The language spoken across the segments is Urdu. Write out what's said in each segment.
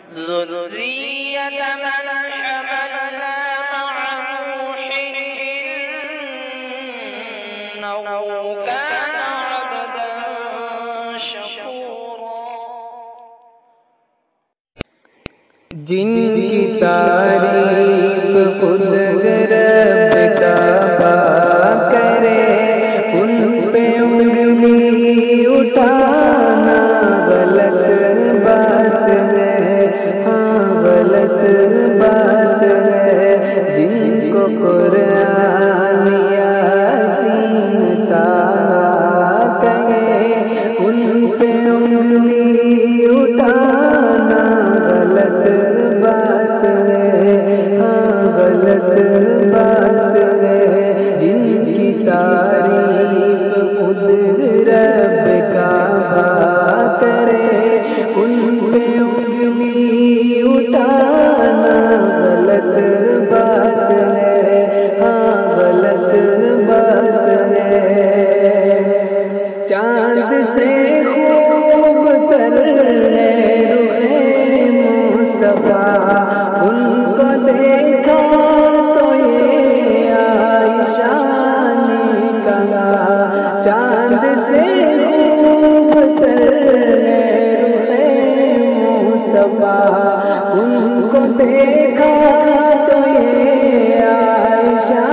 ذرية من حملنا مع نوح إنه كان عبدا شكورا۔ جن کی تعریف خود رب کعبہ کرے، ان پہ انگلی اٹھانا غلط بات ہے، ہاں غلط بات ہے۔ جن کو قرآن یاسین طٰہٰ کہے، ان پہ انگلی اٹھانا غلط بات ہے، ہاں غلط بات ہے۔ جن کی تعریف خود رب کعبہ کرے، ان پہ انگلی اٹھانا غلط بات ہے، ہاں غلط بات ہے۔ چاند سے خوب تر ہے رخ مصطفیٰ، ان کو دیکھا تو یہ عائشہ نے کہا، چاند سے خوب تر ہے رخ مصطفیٰ، ان کو دیکھا تو یہ عائشہ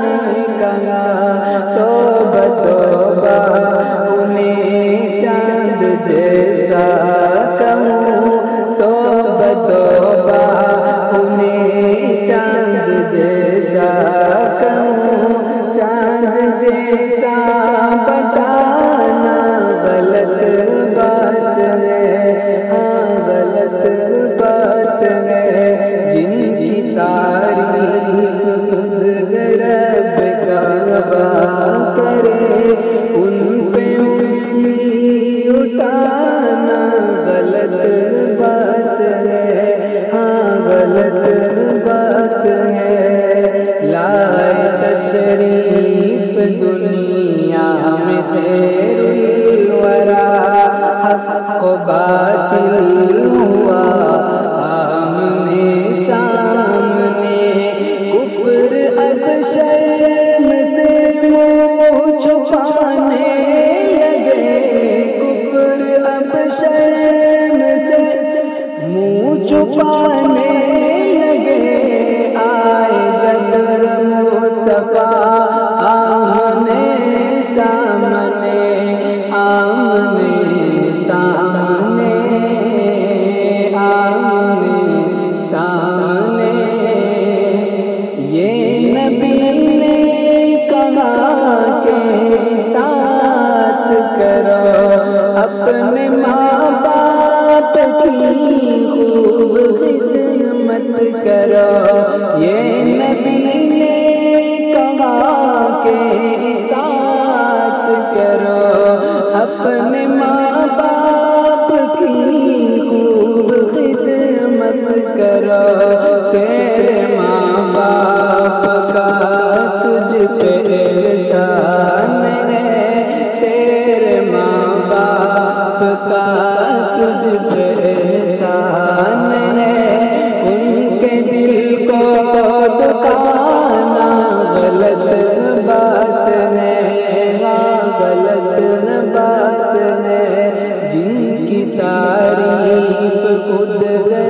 نے کہا، توبہ توبہ انہیں چاند جیسا کہوں، توبہ توبہ انہیں چاند جیسا کہوں، چاند جیسا بتانا غلط بات ہے، ہاں غلط بات ہے۔ جن کی تعریف خود رب کعبہ کرے، ان پہ انگلی اٹھانا غلط بات ہے، ہاں غلط بات ہے۔ لائے تشریف دنیا میں خیر الورا، حق و باطل ہوا آمنے سامنے، کفر اب شرم سے منہ چھپانے لگے، کفر اب شرم سے منہ چھپانے لگے، آئے جب مصطفیٰ آمنے سامنے، آمنے سامنے، آمنے سامنے۔ یہ نبی نے کہا کہ اطاعت کرو، اپنے ماں باپ کی خوب خدمت کرو۔ یہ نبی نے کہا کہ اطاعت کرو، اپنے ماں باپ کی خوب خدمت کرو۔ تیرے ماں باپ کا تجھ پہ احسان ہے، تیرے ماں باپ کا تجھ پہ احسان ہے، ان کے دل کو دکھانا غلط بات ہے، ہاں غلط بات ہے۔ جن کی تعریف خود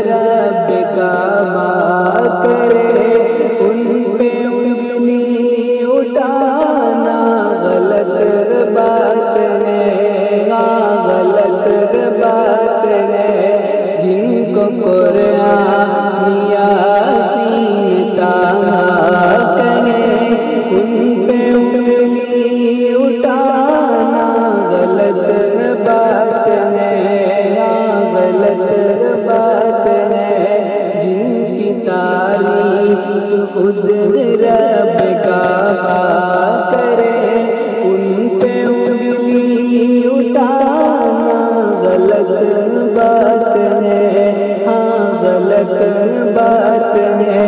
رب کعبہ کرے، ان پہ انگلی اٹھانا غلط بات ہے، ہاں غلط بات ہے۔ جن کو قرآن یاسین طٰہٰ کہے، ان پہ انگلی اٹھانا غلط بات ہے، ہاں غلط بات ہے۔ جن کی تعریف خود رب کعبہ کرے، ان پہ انگلی اٹھانا غلط بات ہے، ہاں غلط بات ہے۔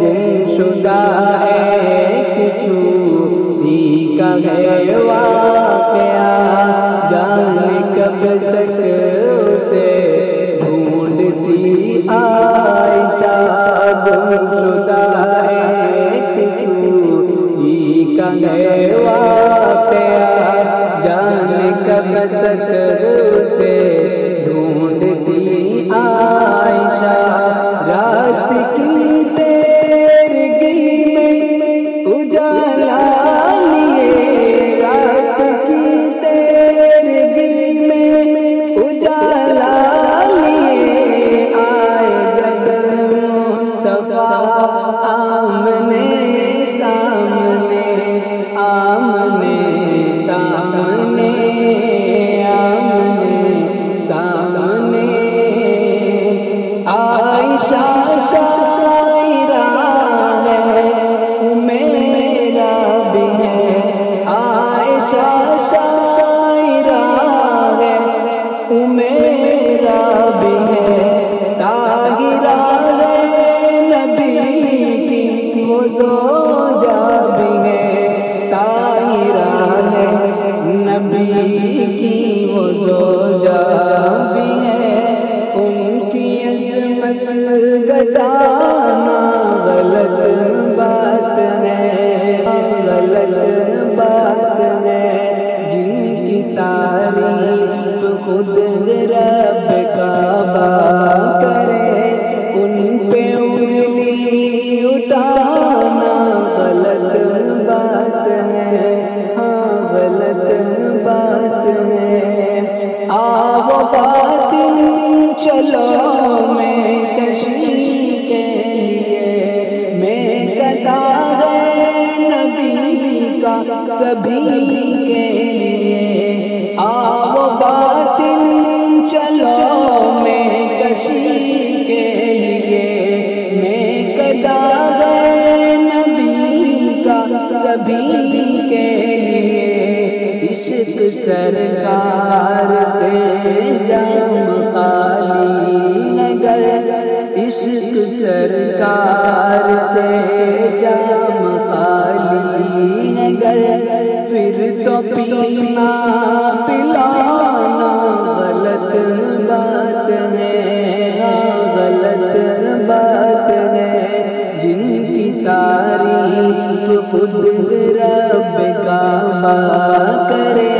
گمشدہ ایک صوفی کا ہے واقعہ، جانے کب تک اسے ڈھونڈتی عائشہ گمشدہ ایک سوئی کا ہے واقعہ، جانے کب تک اسے ڈھونڈتی عائشہ، رات کی تیرگی میں اجالا لیے، رات کی تیرگی میں اجالا لیے، آئے جب مصطفیٰ آمنے سامنے، آمنے سامنے، آمنے سامنے، عائشہ شاعرہ ہے میرا بھی ہے، عائشہ شاعرہ ہے میرا بھی ہے، طاہرہ ہے نبی کی وہ زوجہ بھی ہے، طاہرہ ہے نبی کی وہ زوجہ بھی ہے، ان کی عظمت گٹانا غلط بات ہے، غلط بات ہے، جن کی تعریف خود رب کعبہ کرے، ان پہ انگلی اٹھانا غلط بات ہے، ہاں غلط بات ہے، آؤ باطن چلو میں کشی کے لیے، میں کتا ہے نبی کا سبھی کے لیے، آؤ باطن چلو میں کشی کے لیے، میں کتا ہے نبی کا سبھی کے لیے، عشق سرکار سے جام خالی نگر، عشق سرکار سے جام خالی نگر، پھر تو پینا پلانا غلط بات ہے، غلط بات ہے، جن کی تعریف خود رب کعبہ کرے،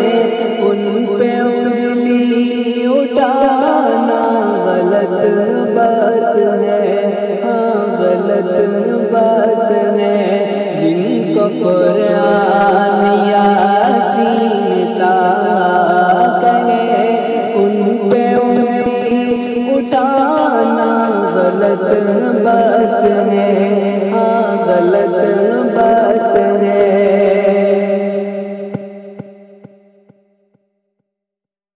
ان پہ انگلی اٹھانا غلط بات ہے، ہاں غلط بات ہے، جن کو قرآن یاسین طه کہے، ان پہ انگلی اٹھانا غلط بات ہے، ہاں غلط بات ہے۔